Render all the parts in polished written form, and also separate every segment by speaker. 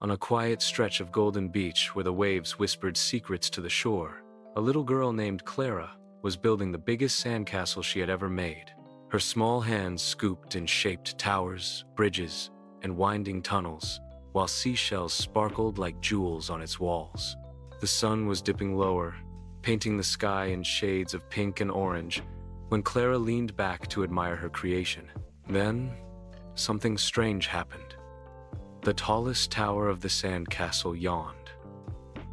Speaker 1: On a quiet stretch of golden beach where the waves whispered secrets to the shore, a little girl named Clara was building the biggest sandcastle she had ever made. Her small hands scooped and shaped towers, bridges, and winding tunnels, while seashells sparkled like jewels on its walls. The sun was dipping lower, painting the sky in shades of pink and orange, when Clara leaned back to admire her creation. Then, something strange happened. The tallest tower of the sandcastle yawned.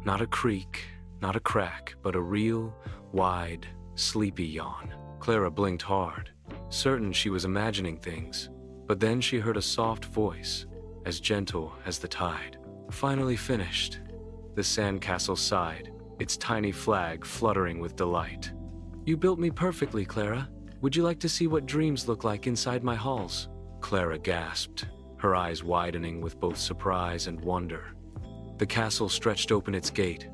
Speaker 1: Not a creak, not a crack, but a real, wide, sleepy yawn. Clara blinked hard, certain she was imagining things, but then she heard a soft voice, as gentle as the tide. Finally finished. The sandcastle sighed, its tiny flag fluttering with delight. You built me perfectly, Clara. Would you like to see what dreams look like inside my halls? Clara gasped, her eyes widening with both surprise and wonder. The castle stretched open its gate,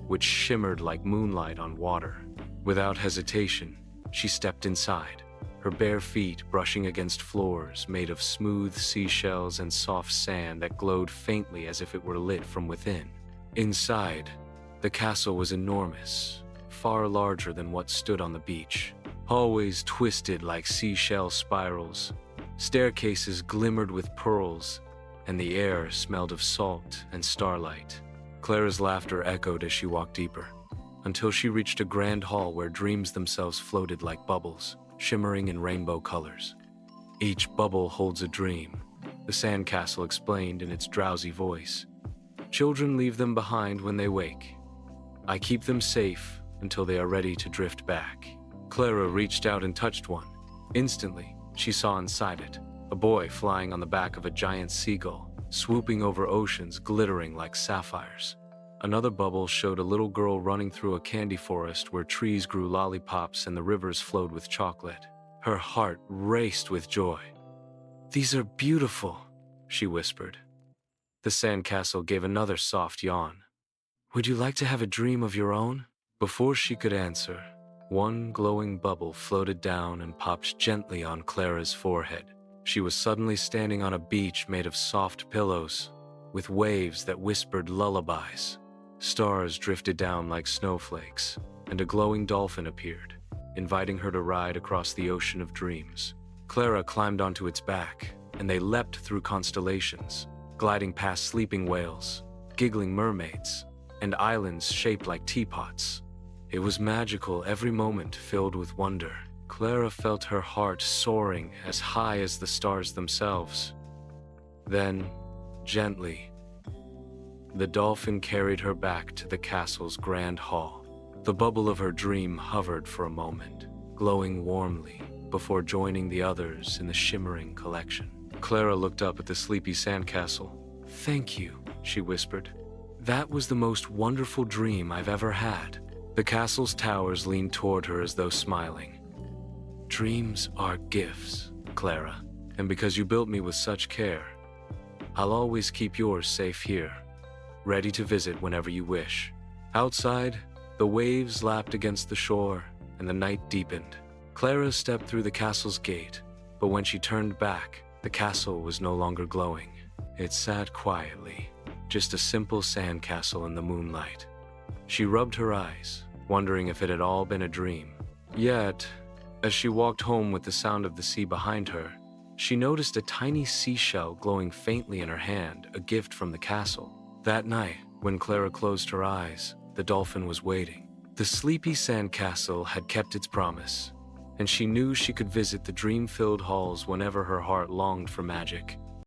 Speaker 1: which shimmered like moonlight on water. Without hesitation, she stepped inside, her bare feet brushing against floors made of smooth seashells and soft sand that glowed faintly as if it were lit from within. Inside, the castle was enormous, far larger than what stood on the beach. Hallways twisted like seashell spirals, staircases glimmered with pearls, and the air smelled of salt and starlight. Clara's laughter echoed as she walked deeper, until she reached a grand hall where dreams themselves floated like bubbles, shimmering in rainbow colors. Each bubble holds a dream, the sandcastle explained in its drowsy voice. Children leave them behind when they wake. I keep them safe until they are ready to drift back. Clara reached out and touched one. Instantly, she saw inside it a boy flying on the back of a giant seagull, swooping over oceans glittering like sapphires. Another bubble showed a little girl running through a candy forest where trees grew lollipops and the rivers flowed with chocolate. Her heart raced with joy. These are beautiful, she whispered. The sandcastle gave another soft yawn. Would you like to have a dream of your own? Before she could answer, one glowing bubble floated down and popped gently on Clara's forehead. She was suddenly standing on a beach made of soft pillows, with waves that whispered lullabies. Stars drifted down like snowflakes, and a glowing dolphin appeared, inviting her to ride across the ocean of dreams. Clara climbed onto its back, and they leapt through constellations, gliding past sleeping whales, giggling mermaids, and islands shaped like teapots. It was magical, every moment filled with wonder. Clara felt her heart soaring as high as the stars themselves. Then, gently, the dolphin carried her back to the castle's grand hall. The bubble of her dream hovered for a moment, glowing warmly, before joining the others in the shimmering collection. Clara looked up at the sleepy sandcastle. Thank you, she whispered. That was the most wonderful dream I've ever had. The castle's towers leaned toward her as though smiling. Dreams are gifts, Clara, and because you built me with such care, I'll always keep yours safe here, ready to visit whenever you wish. Outside, the waves lapped against the shore, and the night deepened. Clara stepped through the castle's gate, but when she turned back, the castle was no longer glowing. It sat quietly, just a simple sandcastle in the moonlight. She rubbed her eyes, wondering if it had all been a dream. Yet, as she walked home with the sound of the sea behind her, she noticed a tiny seashell glowing faintly in her hand, a gift from the castle. That night, when Clara closed her eyes, the dolphin was waiting. The sleepy sandcastle had kept its promise, and she knew she could visit the dream-filled halls whenever her heart longed for magic.